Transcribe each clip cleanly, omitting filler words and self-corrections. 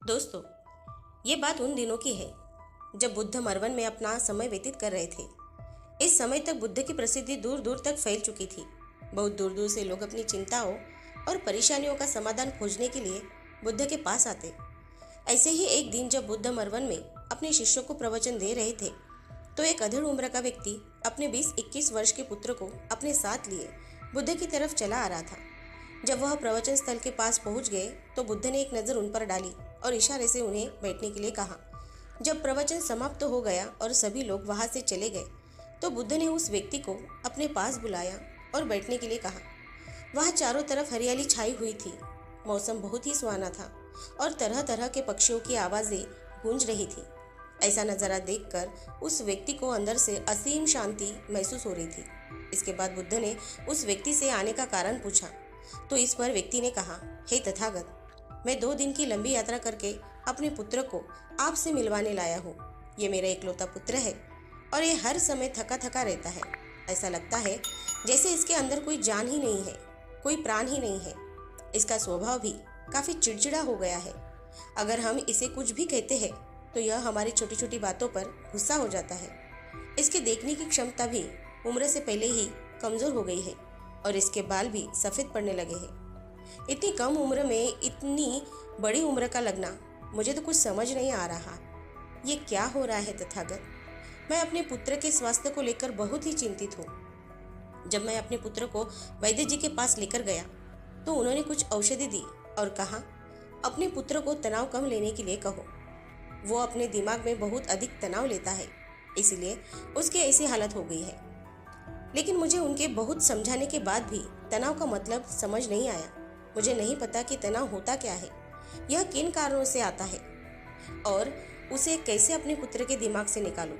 दोस्तों, ये बात उन दिनों की है जब बुद्ध मरवन में अपना समय व्यतीत कर रहे थे। इस समय तक बुद्ध की प्रसिद्धि दूर दूर तक फैल चुकी थी। बहुत दूर दूर से लोग अपनी चिंताओं और परेशानियों का समाधान खोजने के लिए बुद्ध के पास आते। ऐसे ही एक दिन जब बुद्ध मरवन में अपने शिष्यों को प्रवचन दे रहे थे, तो एक अधेड़ उम्र का व्यक्ति अपने 20-21 वर्ष के पुत्र को अपने साथ लिए बुद्ध की तरफ चला आ रहा था। जब वह प्रवचन स्थल के पास पहुंच गए तो बुद्ध ने एक नज़र उन पर डाली और इशारे से उन्हें बैठने के लिए कहा। जब प्रवचन समाप्त हो गया और सभी लोग वहां से चले गए तो बुद्ध ने उस व्यक्ति को अपने पास बुलाया और बैठने के लिए कहा। वहाँ चारों तरफ हरियाली छाई हुई थी। मौसम बहुत ही सुहाना था और तरह तरह के पक्षियों की आवाज़ें गूंज रही थी। ऐसा नज़ारा देखकर उस व्यक्ति को अंदर से असीम शांति महसूस हो रही थी। इसके बाद बुद्ध ने उस व्यक्ति से आने का कारण पूछा, तो इस पर व्यक्ति ने कहा, हे तथागत, मैं 2 दिन की लंबी यात्रा करके अपने पुत्र को आपसे मिलवाने लाया हूँ। ये मेरा इकलौता पुत्र है और ये हर समय थका थका रहता है। ऐसा लगता है जैसे इसके अंदर कोई जान ही नहीं है, कोई प्राण ही नहीं है। इसका स्वभाव भी काफ़ी चिड़चिड़ा हो गया है। अगर हम इसे कुछ भी कहते हैं तो यह हमारी छोटी छोटी बातों पर गुस्सा हो जाता है। इसके देखने की क्षमता भी उम्र से पहले ही कमज़ोर हो गई है और इसके बाल भी सफ़ेद पड़ने लगे हैं। इतनी कम उम्र में इतनी बड़ी उम्र का लगना, मुझे तो कुछ समझ नहीं आ रहा। ये क्या हो रहा है तथागत? मैं अपने पुत्र के स्वास्थ्य को लेकर बहुत ही चिंतित हूँ। जब मैं अपने पुत्र को वैद्य जी के पास लेकर गया तो उन्होंने कुछ औषधि दी और कहा, अपने पुत्र को तनाव कम लेने के लिए कहो। वो अपने दिमाग में बहुत अधिक तनाव लेता है, इसलिए उसकी ऐसी हालत हो गई है। लेकिन मुझे उनके बहुत समझाने के बाद भी तनाव का मतलब समझ नहीं आया। मुझे नहीं पता कि तनाव होता क्या है, यह किन कारणों से आता है और उसे कैसे अपने पुत्र के दिमाग से निकालूं।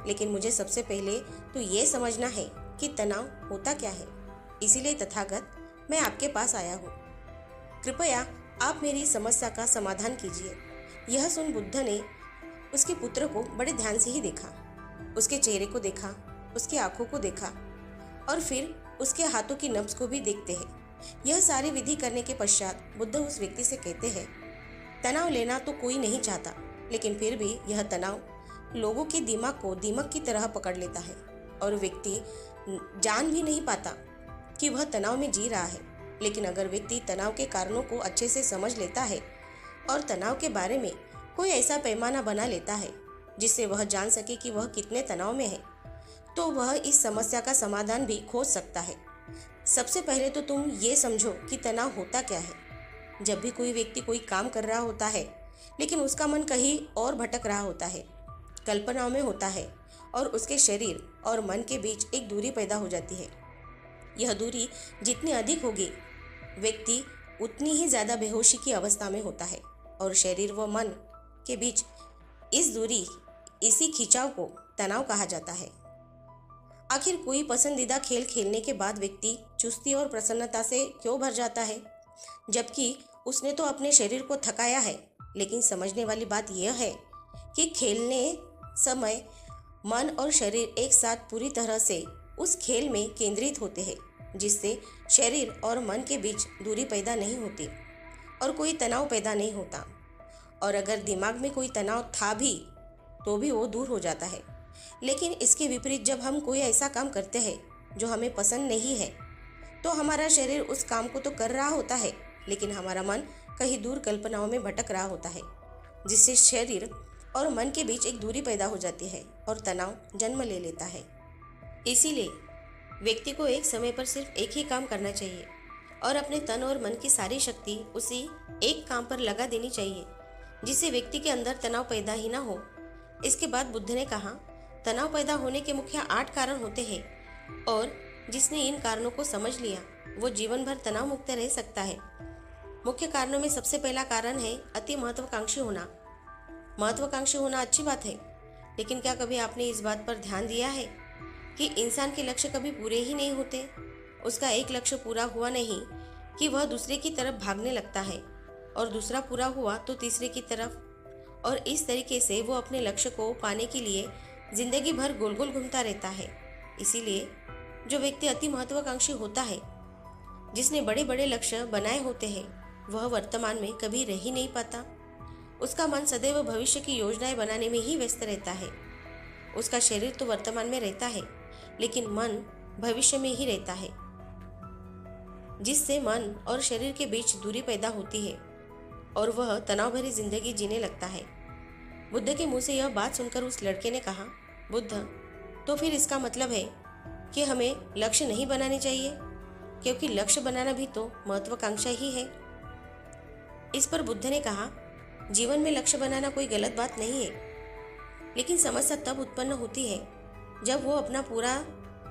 लेकिन मुझे सबसे पहले तो ये समझना है कि तनाव होता क्या है। इसीलिए तथागत, मैं आपके पास आया हूँ। कृपया आप मेरी समस्या का समाधान कीजिए। यह सुन बुद्ध ने उसके पुत्र को बड़े ध्यान से ही देखा। उसके चेहरे को देखा, उसकी आंखों को देखा और फिर उसके हाथों की नब्ज को भी देखते हैं। यह सारी विधि करने के पश्चात बुद्ध उस व्यक्ति से कहते हैं, तनाव लेना तो कोई नहीं चाहता, लेकिन फिर भी यह तनाव लोगों के दिमाग को दीमक की तरह पकड़ लेता है और व्यक्ति जान भी नहीं पाता कि वह तनाव में जी रहा है। लेकिन अगर व्यक्ति तनाव के कारणों को अच्छे से समझ लेता है और तनाव के बारे में कोई ऐसा पैमाना बना लेता है जिससे वह जान सके कि वह कितने तनाव में है, तो वह इस समस्या का समाधान भी खोज सकता है। सबसे पहले तो तुम ये समझो कि तनाव होता क्या है। जब भी कोई व्यक्ति कोई काम कर रहा होता है लेकिन उसका मन कहीं और भटक रहा होता है, कल्पनाओं में होता है और उसके शरीर और मन के बीच एक दूरी पैदा हो जाती है। यह दूरी जितनी अधिक होगी, व्यक्ति उतनी ही ज़्यादा बेहोशी की अवस्था में होता है और शरीर व मन के बीच इस दूरी, इसी खिंचाव को तनाव कहा जाता है। आखिर कोई पसंदीदा खेल खेलने के बाद व्यक्ति चुस्ती और प्रसन्नता से क्यों भर जाता है, जबकि उसने तो अपने शरीर को थकाया है। लेकिन समझने वाली बात यह है कि खेलने समय मन और शरीर एक साथ पूरी तरह से उस खेल में केंद्रित होते हैं, जिससे शरीर और मन के बीच दूरी पैदा नहीं होती और कोई तनाव पैदा नहीं होता। और अगर दिमाग में कोई तनाव था भी तो भी वो दूर हो जाता है। लेकिन इसके विपरीत जब हम कोई ऐसा काम करते हैं जो हमें पसंद नहीं है, तो हमारा शरीर उस काम को तो कर रहा होता है, लेकिन हमारा मन कहीं दूर कल्पनाओं में भटक रहा होता है, जिससे शरीर और मन के बीच एक दूरी पैदा हो जाती है और तनाव जन्म ले लेता है। इसीलिए व्यक्ति को एक समय पर सिर्फ एक ही काम करना चाहिए और अपने तन और मन की सारी शक्ति उसी एक काम पर लगा देनी चाहिए, जिससे व्यक्ति के अंदर तनाव पैदा ही ना हो। इसके बाद बुद्ध ने कहा, तनाव पैदा होने के मुख्य 8 कारण होते हैं और जिसने इन कारणों को समझ लिया वो जीवन भर तनाव मुक्त रह सकता है। मुख्य कारणों में सबसे पहला कारण है अति महत्वाकांक्षी होना। महत्वाकांक्षी होना अच्छी बात है, लेकिन क्या कभी आपने इस बात पर ध्यान दिया है कि इंसान के लक्ष्य कभी पूरे ही नहीं होते। उसका एक लक्ष्य पूरा हुआ नहीं कि वह दूसरे की तरफ भागने लगता है और दूसरा पूरा हुआ तो तीसरे की तरफ, और इस तरीके से वो अपने लक्ष्य को पाने के लिए जिंदगी भर गोल गोल घूमता रहता है। इसीलिए जो व्यक्ति अति महत्वाकांक्षी होता है, जिसने बड़े बड़े लक्ष्य बनाए होते हैं, वह वर्तमान में कभी रह ही नहीं पाता। उसका मन सदैव भविष्य की योजनाएं बनाने में ही व्यस्त रहता है। उसका शरीर तो वर्तमान में रहता है, लेकिन मन भविष्य में ही रहता है, जिससे मन और शरीर के बीच दूरी पैदा होती है और वह तनाव भरी जिंदगी जीने लगता है। बुद्ध के मुंह से यह बात सुनकर उस लड़के ने कहा, बुद्ध, तो फिर इसका मतलब है कि हमें लक्ष्य नहीं बनाने चाहिए, क्योंकि लक्ष्य बनाना भी तो महत्वाकांक्षा ही है। इस पर बुद्ध ने कहा, जीवन में लक्ष्य बनाना कोई गलत बात नहीं है, लेकिन समस्या तब उत्पन्न होती है जब वो अपना पूरा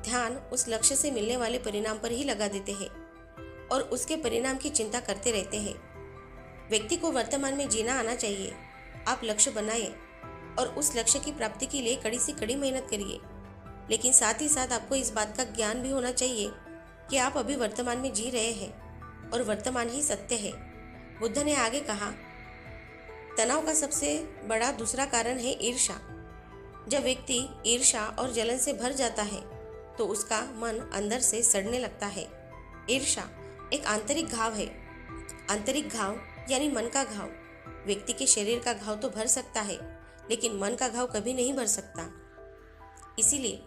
ध्यान उस लक्ष्य से मिलने वाले परिणाम पर ही लगा देते हैं और उसके परिणाम की चिंता करते रहते हैं। व्यक्ति को वर्तमान में जीना आना चाहिए। आप लक्ष्य बनाइए और उस लक्ष्य की प्राप्ति के लिए कड़ी से कड़ी मेहनत करिए, लेकिन साथ ही साथ आपको इस बात का ज्ञान भी होना चाहिए कि आप अभी वर्तमान में जी रहे हैं और वर्तमान ही सत्य है। बुद्ध ने आगे कहा, तनाव का सबसे बड़ा दूसरा कारण है ईर्ष्या। जब व्यक्ति ईर्ष्या और जलन से भर जाता है तो उसका मन अंदर से सड़ने लगता है। ईर्ष्या एक आंतरिक घाव है। आंतरिक घाव यानी मन का घाव। व्यक्ति के शरीर का घाव तो भर सकता है, लेकिन मन का घाव कभी नहीं भर सकता। इसीलिए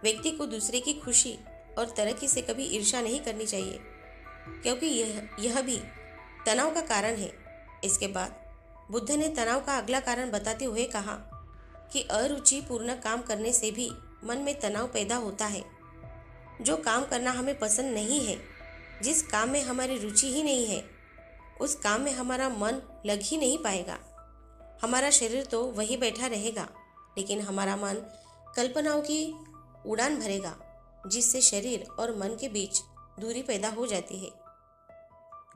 व्यक्ति को दूसरे की खुशी और तरक्की से कभी ईर्ष्या नहीं करनी चाहिए, क्योंकि यह भी तनाव का कारण है। इसके बाद बुद्ध ने तनाव का अगला कारण बताते हुए कहा कि अरुचिपूर्ण काम करने से भी मन में तनाव पैदा होता है। जो काम करना हमें पसंद नहीं है, जिस काम में हमारी रुचि ही नहीं है, उस काम में हमारा मन लग ही नहीं पाएगा। हमारा शरीर तो वही बैठा रहेगा, लेकिन हमारा मन कल्पनाओं की उड़ान भरेगा, जिससे शरीर और मन के बीच दूरी पैदा हो जाती है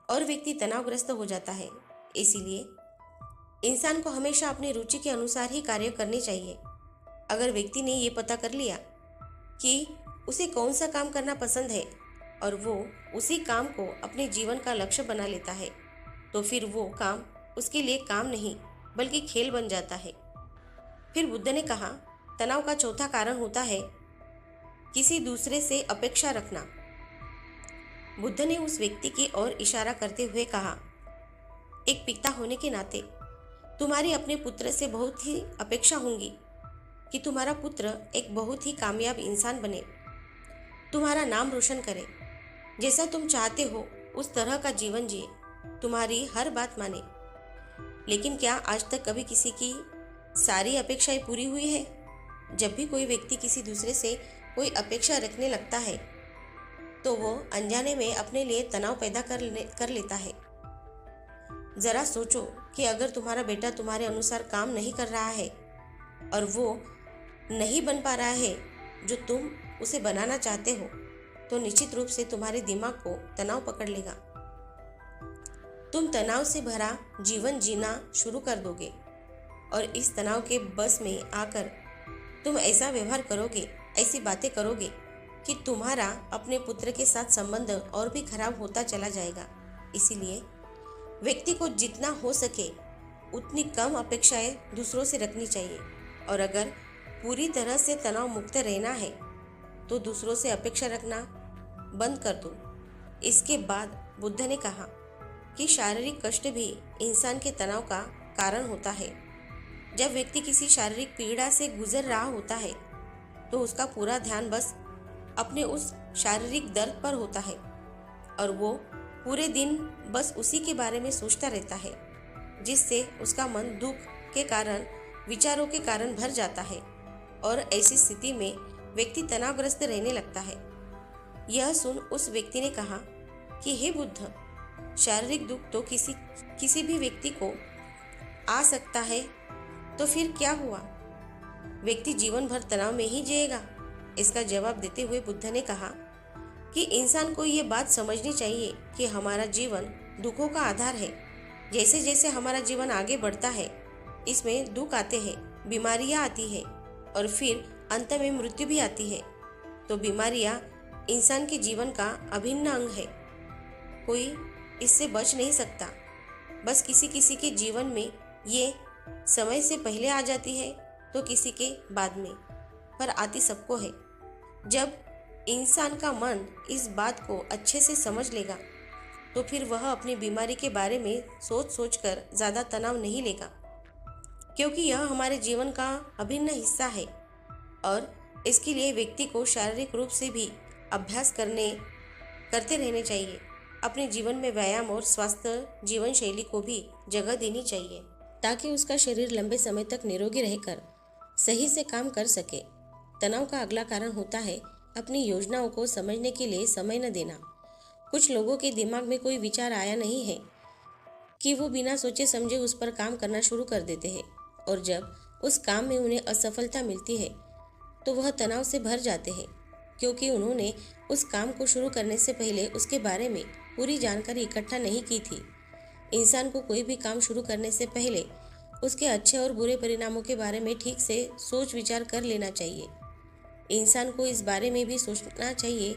और व्यक्ति तनावग्रस्त हो जाता है। इसीलिए इंसान को हमेशा अपनी रुचि के अनुसार ही कार्य करने चाहिए। अगर व्यक्ति ने ये पता कर लिया कि उसे कौन सा काम करना पसंद है और वो उसी काम को अपने जीवन का लक्ष्य बना लेता है, तो फिर वो काम उसके लिए काम नहीं बल्कि खेल बन जाता है। फिर बुद्ध ने कहा, तनाव का चौथा कारण होता है किसी दूसरे से अपेक्षा रखना। बुद्ध ने उस व्यक्ति की ओर इशारा करते हुए कहा, एक पिता होने के नाते तुम्हारी अपने पुत्र से बहुत ही अपेक्षा होंगी कि तुम्हारा पुत्र एक बहुत ही कामयाब इंसान बने, तुम्हारा नाम रोशन करे, जैसा तुम चाहते हो उस तरह का जीवन जिए, तुम्हारी हर बात माने। लेकिन क्या आज तक कभी किसी की सारी अपेक्षाएं पूरी हुई है? जब भी कोई व्यक्ति किसी दूसरे से कोई अपेक्षा रखने लगता है तो वो अनजाने में अपने लिए तनाव पैदा कर लेता है। जरा सोचो कि अगर तुम्हारा बेटा तुम्हारे अनुसार काम नहीं कर रहा है और वो नहीं बन पा रहा है जो तुम उसे बनाना चाहते हो, तो निश्चित रूप से तुम्हारे दिमाग को तनाव पकड़ लेगा। तुम तनाव से भरा जीवन जीना शुरू कर दोगे और इस तनाव के बस में आकर तुम ऐसा व्यवहार करोगे, ऐसी बातें करोगे कि तुम्हारा अपने पुत्र के साथ संबंध और भी खराब होता चला जाएगा। इसीलिए व्यक्ति को जितना हो सके उतनी कम अपेक्षाएं दूसरों से रखनी चाहिए, और अगर पूरी तरह से तनाव मुक्त रहना है तो दूसरों से अपेक्षा रखना बंद कर दो। इसके बाद बुद्ध ने कहा कि शारीरिक कष्ट भी इंसान के तनाव का कारण होता है। जब व्यक्ति किसी शारीरिक पीड़ा से गुजर रहा होता है तो उसका पूरा ध्यान बस अपने उस शारीरिक दर्द पर होता है और वो पूरे दिन बस उसी के बारे में सोचता रहता है, जिससे उसका मन दुख के कारण, विचारों के कारण भर जाता है और ऐसी स्थिति में व्यक्ति तनावग्रस्त रहने लगता है। यह सुन उस व्यक्ति ने कहा कि हे बुद्ध, शारीरिक दुख तो किसी भी व्यक्ति को आ सकता है, तो फिर क्या हुआ? व्यक्ति जीवन भर तनाव में ही जिएगा? इसका जवाब देते हुए बुद्ध ने कहा कि इंसान को ये बात समझनी चाहिए कि हमारा जीवन दुखों का आधार है। जैसे जैसे हमारा जीवन आगे बढ़ता है, इसमें दुख आते हैं, बीमारियां आती है और फिर अंत में मृत्यु भी आती है। तो बीमारियां इंसान के जीवन का अभिन्न अंग है, कोई इससे बच नहीं सकता। बस किसी किसी के जीवन में ये समय से पहले आ जाती है तो किसी के बाद में, पर आती सबको है। जब इंसान का मन इस बात को अच्छे से समझ लेगा तो फिर वह अपनी बीमारी के बारे में सोच सोच कर ज़्यादा तनाव नहीं लेगा, क्योंकि यह हमारे जीवन का अभिन्न हिस्सा है। और इसके लिए व्यक्ति को शारीरिक रूप से भी अभ्यास करते रहने चाहिए। अपने जीवन में व्यायाम और स्वस्थ जीवन शैली को भी जगह देनी चाहिए, ताकि उसका शरीर लंबे समय तक निरोगी रहकर सही से काम कर सके। तनाव का अगला कारण होता है अपनी योजनाओं को समझने के लिए समय न देना। कुछ लोगों के दिमाग में कोई विचार आया नहीं है कि वो बिना सोचे समझे उस पर काम करना शुरू कर देते हैं, और जब उस काम में उन्हें असफलता मिलती है तो वह तनाव से भर जाते हैं, क्योंकि उन्होंने उस काम को शुरू करने से पहले उसके बारे में पूरी जानकारी इकट्ठा नहीं की थी। इंसान को कोई भी काम शुरू करने से पहले उसके अच्छे और बुरे परिणामों के बारे में ठीक से सोच विचार कर लेना चाहिए। इंसान को इस बारे में भी सोचना चाहिए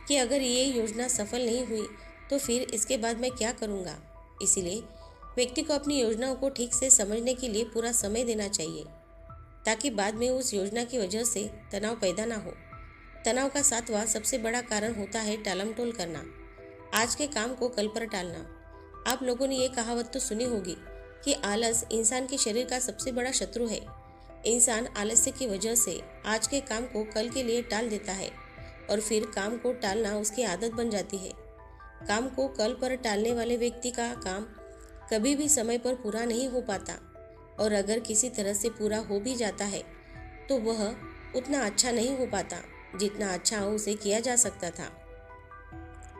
कि अगर ये योजना सफल नहीं हुई तो फिर इसके बाद मैं क्या करूँगा। इसीलिए व्यक्ति को अपनी योजनाओं को ठीक से समझने के लिए पूरा समय देना चाहिए, ताकि बाद में उस योजना की वजह से तनाव पैदा ना हो। तनाव का 7वां सबसे बड़ा कारण होता है टालमटोल करना, आज के काम को कल पर टालना। आप लोगों ने ये कहावत तो सुनी होगी कि आलस इंसान के शरीर का सबसे बड़ा शत्रु है। इंसान आलस्य की वजह से आज के काम को कल के लिए टाल देता है, और फिर काम को टालना उसकी आदत बन जाती है। काम को कल पर टालने वाले व्यक्ति का काम कभी भी समय पर पूरा नहीं हो पाता, और अगर किसी तरह से पूरा हो भी जाता है तो वह उतना अच्छा नहीं हो पाता जितना अच्छा उसे किया जा सकता था।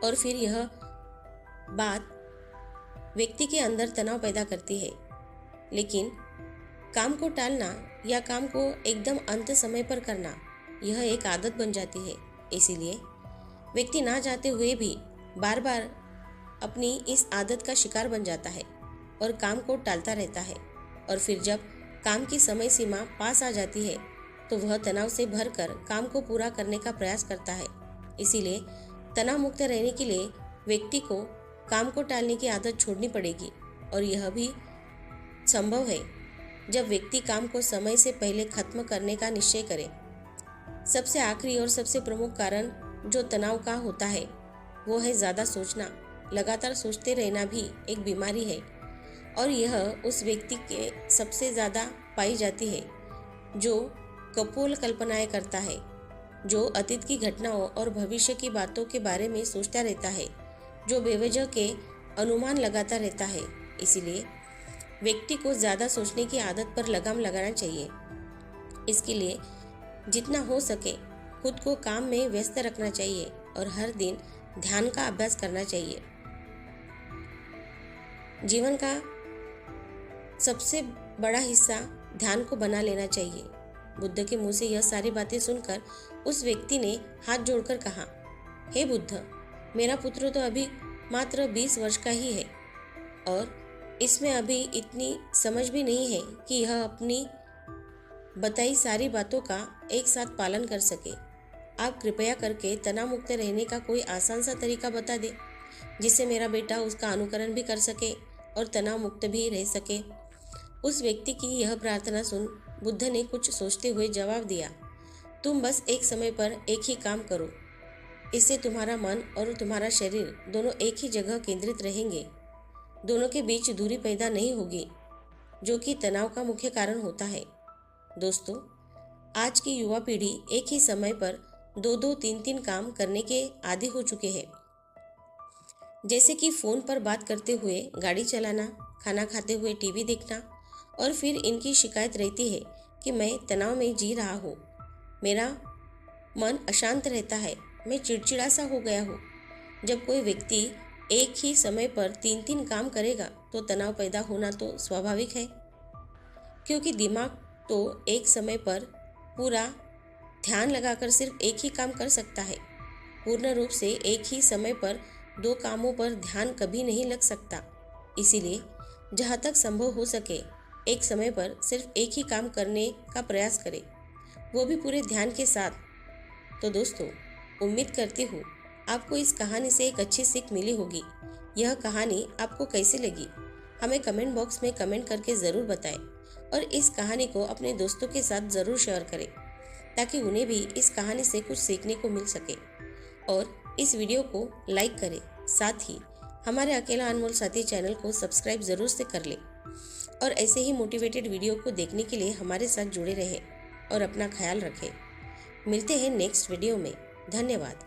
और फिर यह बात व्यक्ति के अंदर तनाव पैदा करती है। लेकिन काम को टालना या काम को एकदम अंत समय पर करना, यह एक आदत बन जाती है। इसीलिए व्यक्ति ना चाहते हुए भी बार बार अपनी इस आदत का शिकार बन जाता है और काम को टालता रहता है, और फिर जब काम की समय सीमा पास आ जाती है तो वह तनाव से भरकर काम को पूरा करने का प्रयास करता है। इसीलिए तनाव मुक्त रहने के लिए व्यक्ति को काम को टालने की आदत छोड़नी पड़ेगी, और यह भी संभव है जब व्यक्ति काम को समय से पहले खत्म करने का निश्चय करे। सबसे आखिरी और सबसे प्रमुख कारण जो तनाव का होता है वो है ज़्यादा सोचना। लगातार सोचते रहना भी एक बीमारी है, और यह उस व्यक्ति के सबसे ज़्यादा पाई जाती है जो कपोल कल्पनाएं करता है, जो अतीत की घटनाओं और भविष्य की बातों के बारे में सोचता रहता है, जो बेवजह के अनुमान लगाता रहता है। इसीलिए व्यक्ति को ज़्यादा सोचने की आदत पर लगाम लगाना चाहिए। इसके लिए जितना हो सके खुद को काम में व्यस्त रखना चाहिए और हर दिन ध्यान का अभ्यास करना चाहिए। जीवन का सबसे बड़ा हिस्सा ध्यान को बना लेना चाहिए। बुद्ध के मुंह से यह सारी बातें सुनकर उस व्यक्ति ने हाथ जोड़कर कहा, हे बुद्ध, मेरा पुत्र तो अभी मात्र 20 वर्ष का ही है और इसमें अभी इतनी समझ भी नहीं है कि यह अपनी बताई सारी बातों का एक साथ पालन कर सके। आप कृपया करके तनाव मुक्त रहने का कोई आसान सा तरीका बता दें, जिससे मेरा बेटा उसका अनुकरण भी कर सके और तनाव मुक्त भी रह सके। उस व्यक्ति की यह प्रार्थना सुन बुद्ध ने कुछ सोचते हुए जवाब दिया, तुम बस एक समय पर एक ही काम करो। इससे तुम्हारा मन और तुम्हारा शरीर दोनों एक ही जगह केंद्रित रहेंगे। दोनों के बीच दूरी पैदा नहीं होगी, जो कि तनाव का मुख्य कारण होता है। दोस्तों, आज की युवा पीढ़ी एक ही समय पर 2-2, 3-3 काम करने के आदी हो चुके हैं, जैसे कि फ़ोन पर बात करते हुए गाड़ी चलाना, खाना खाते हुए टीवी देखना, और फिर इनकी शिकायत रहती है कि मैं तनाव में जी रहा हूँ, मेरा मन अशांत रहता है, मैं चिड़चिड़ा सा हो गया हूँ। जब कोई व्यक्ति एक ही समय पर 3-3 काम करेगा तो तनाव पैदा होना तो स्वाभाविक है, क्योंकि दिमाग तो एक समय पर पूरा ध्यान लगाकर सिर्फ एक ही काम कर सकता है। पूर्ण रूप से एक ही समय पर 2 कामों पर ध्यान कभी नहीं लग सकता। इसीलिए जहाँ तक संभव हो सके एक समय पर सिर्फ एक ही काम करने का प्रयास करें, वो भी पूरे ध्यान के साथ। तो दोस्तों, उम्मीद करती हूँ आपको इस कहानी से एक अच्छी सीख मिली होगी। यह कहानी आपको कैसी लगी हमें कमेंट बॉक्स में कमेंट करके ज़रूर बताएं, और इस कहानी को अपने दोस्तों के साथ ज़रूर शेयर करें, ताकि उन्हें भी इस कहानी से कुछ सीखने को मिल सके। और इस वीडियो को लाइक करें, साथ ही हमारे अकेला अनमोल साथी चैनल को सब्सक्राइब ज़रूर से कर ले और ऐसे ही मोटिवेटेड वीडियो को देखने के लिए हमारे साथ जुड़े रहें और अपना ख्याल रखें। मिलते हैं नेक्स्ट वीडियो में। धन्यवाद।